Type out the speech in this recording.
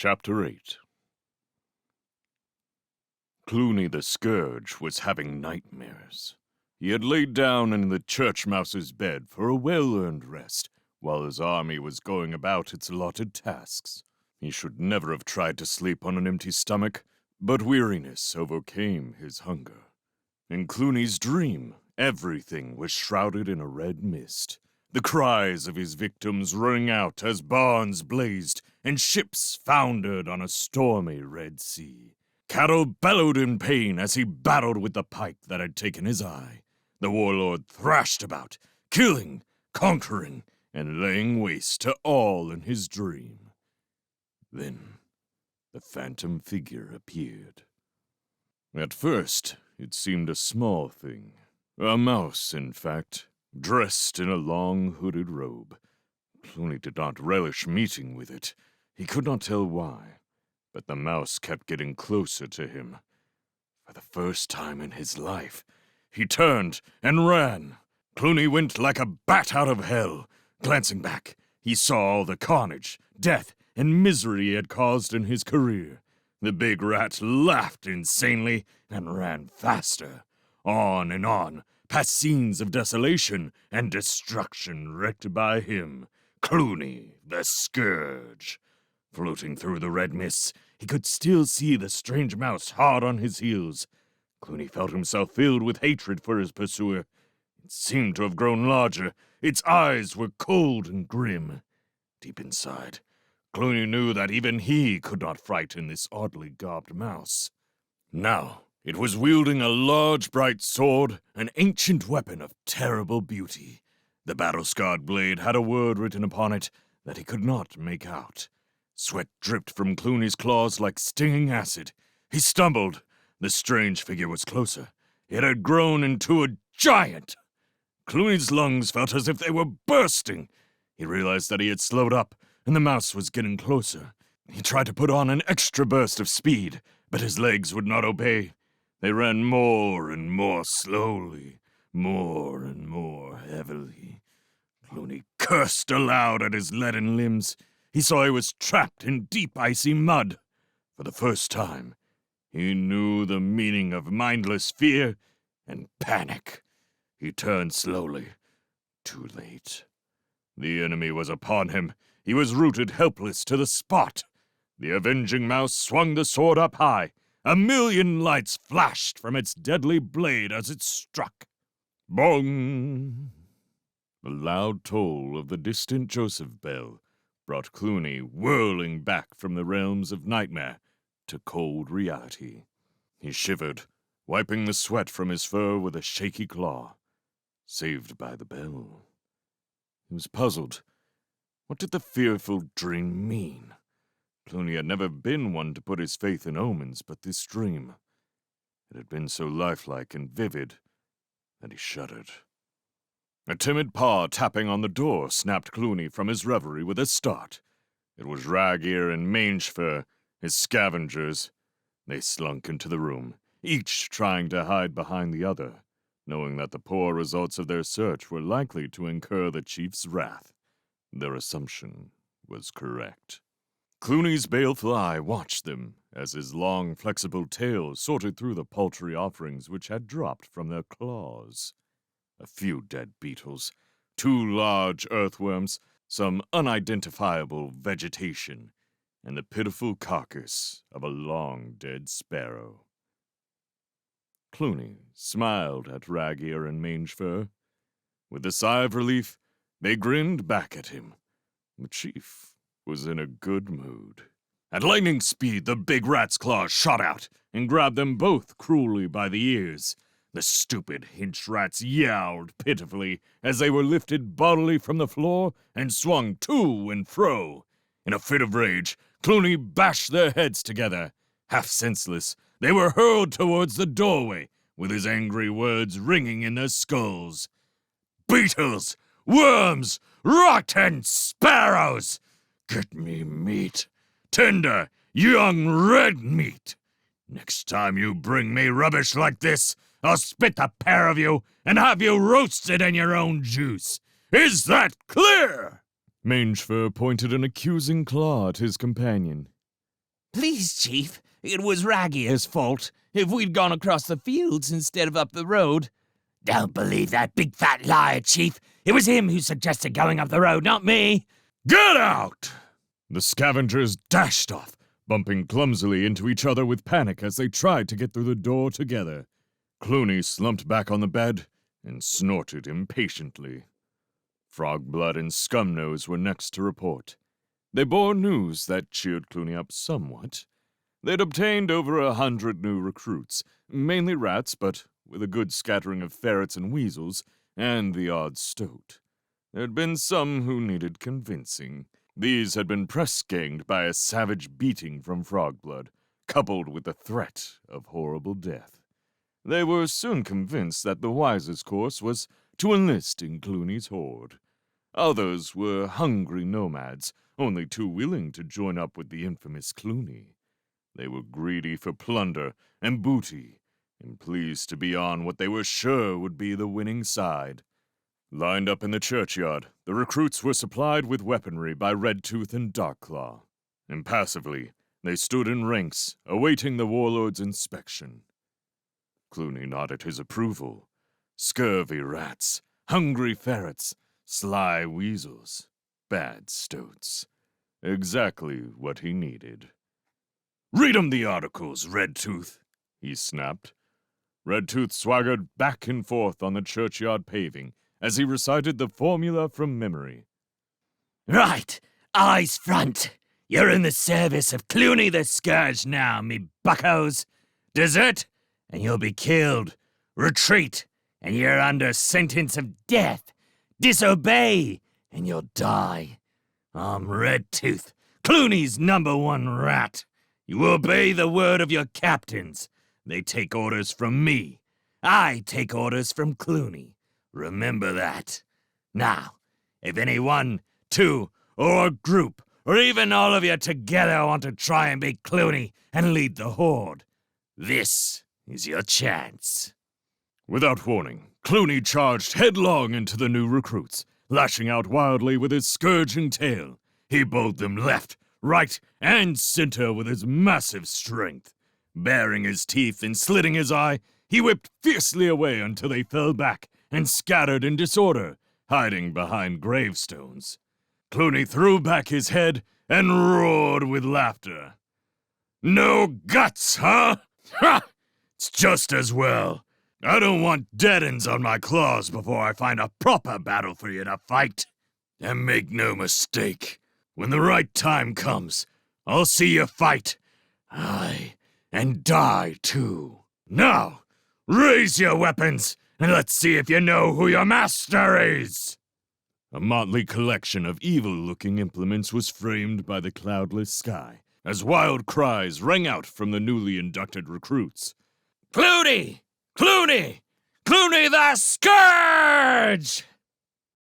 Chapter 8. Cluny the Scourge was having nightmares. He had laid down in the church mouse's bed for a well-earned rest, while his army was going about its allotted tasks. He should never have tried to sleep on an empty stomach, but weariness overcame his hunger. In Cluny's dream, everything was shrouded in a red mist. The cries of his victims rang out as barns blazed and ships foundered on a stormy Red Sea. Cattle bellowed in pain as he battled with the pike that had taken his eye. The warlord thrashed about, killing, conquering, and laying waste to all in his dream. Then, the phantom figure appeared. At first, it seemed a small thing. A mouse, in fact, dressed in a long hooded robe. Cluny did not relish meeting with it. He could not tell why, but the mouse kept getting closer to him. For the first time in his life, he turned and ran. Cluny went like a bat out of hell. Glancing back, he saw all the carnage, death, and misery he had caused in his career. The big rat laughed insanely and ran faster, on and on, past scenes of desolation and destruction wreaked by him, Cluny the Scourge. Floating through the red mists, he could still see the strange mouse hard on his heels. Cluny felt himself filled with hatred for his pursuer. It seemed to have grown larger. Its eyes were cold and grim. Deep inside, Cluny knew that even he could not frighten this oddly garbed mouse. Now, it was wielding a large, bright sword, an ancient weapon of terrible beauty. The battle-scarred blade had a word written upon it that he could not make out. Sweat dripped from Cluny's claws like stinging acid. He stumbled. The strange figure was closer. It had grown into a giant. Cluny's lungs felt as if they were bursting. He realized that he had slowed up, and the mouse was getting closer. He tried to put on an extra burst of speed, but his legs would not obey. They ran more and more slowly, more and more heavily. Cluny cursed aloud at his leaden limbs. He saw he was trapped in deep icy mud. For the first time, he knew the meaning of mindless fear and panic. He turned slowly. Too late. The enemy was upon him. He was rooted helpless to the spot. The avenging mouse swung the sword up high. A million lights flashed from its deadly blade as it struck. Bong! The loud toll of the distant Joseph bell brought Cluny whirling back from the realms of nightmare to cold reality. He shivered, wiping the sweat from his fur with a shaky claw. Saved by the bell. He was puzzled. What did the fearful dream mean? Cluny had never been one to put his faith in omens, but this dream, it had been so lifelike and vivid that he shuddered. A timid paw tapping on the door snapped Cluny from his reverie with a start. It was Rag-Ear and Mange-Fur, his scavengers. They slunk into the room, each trying to hide behind the other, knowing that the poor results of their search were likely to incur the chief's wrath. Their assumption was correct. Cluny's baleful eye watched them as his long, flexible tail sorted through the paltry offerings which had dropped from their claws. A few dead beetles, 2 large earthworms, some unidentifiable vegetation, and the pitiful carcass of a long-dead sparrow. Cluny smiled at Rag-Ear and Mange-Fur. With a sigh of relief, they grinned back at him. The chief was in a good mood. At lightning speed, the big rat's claws shot out and grabbed them both cruelly by the ears. The stupid hinch rats yowled pitifully as they were lifted bodily from the floor and swung to and fro. In a fit of rage, Cluny bashed their heads together. Half senseless, they were hurled towards the doorway, with his angry words ringing in their skulls. Beetles! Worms! Rotten sparrows! Get me meat. Tender, young red meat. Next time you bring me rubbish like this, I'll spit the pair of you and have you roasted in your own juice. Is that clear? Mange-Fur pointed an accusing claw at his companion. Please, Chief, it was Raggier's fault. If we'd gone across the fields instead of up the road. Don't believe that big fat liar, Chief. It was him who suggested going up the road, not me. Get out! The scavengers dashed off, bumping clumsily into each other with panic as they tried to get through the door together. Cluny slumped back on the bed and snorted impatiently. Frogblood and Scumnose were next to report. They bore news that cheered Cluny up somewhat. They'd obtained over 100 new recruits, mainly rats, but with a good scattering of ferrets and weasels, and the odd stoat. There had been some who needed convincing. These had been press-ganged by a savage beating from Frogblood, coupled with the threat of horrible death. They were soon convinced that the wisest course was to enlist in Cluny's horde. Others were hungry nomads, only too willing to join up with the infamous Cluny. They were greedy for plunder and booty, and pleased to be on what they were sure would be the winning side. Lined up in the churchyard, the recruits were supplied with weaponry by Redtooth and Darkclaw. Impassively, they stood in ranks, awaiting the warlord's inspection. Cluny nodded his approval. Scurvy rats, hungry ferrets, sly weasels, bad stoats. Exactly what he needed. "Read 'em the articles, Redtooth," he snapped. Redtooth swaggered back and forth on the churchyard paving as he recited the formula from memory. Right, eyes front. You're in the service of Cluny the Scourge now, me buckos. Desert, and you'll be killed. Retreat, and you're under sentence of death. Disobey, and you'll die. I'm Redtooth, Cluny's #1 rat. You obey the word of your captains. They take orders from me. I take orders from Cluny. Remember that. Now, if any one, two, or a group, or even all of you together want to try and beat Cluny and lead the horde, this is your chance. Without warning, Cluny charged headlong into the new recruits, lashing out wildly with his scourging tail. He bowled them left, right, and center with his massive strength. Baring his teeth and slitting his eye, he whipped fiercely away until they fell back and scattered in disorder, hiding behind gravestones. Cluny threw back his head and roared with laughter. "No guts, huh? Ha! It's just as well. I don't want dead-ends on my claws before I find a proper battle for you to fight. And make no mistake, when the right time comes, I'll see you fight. Aye, and die too. Now, raise your weapons, and let's see if you know who your master is." A motley collection of evil-looking implements was framed by the cloudless sky, as wild cries rang out from the newly inducted recruits. "Cluny! Cluny! Cluny the Scourge!"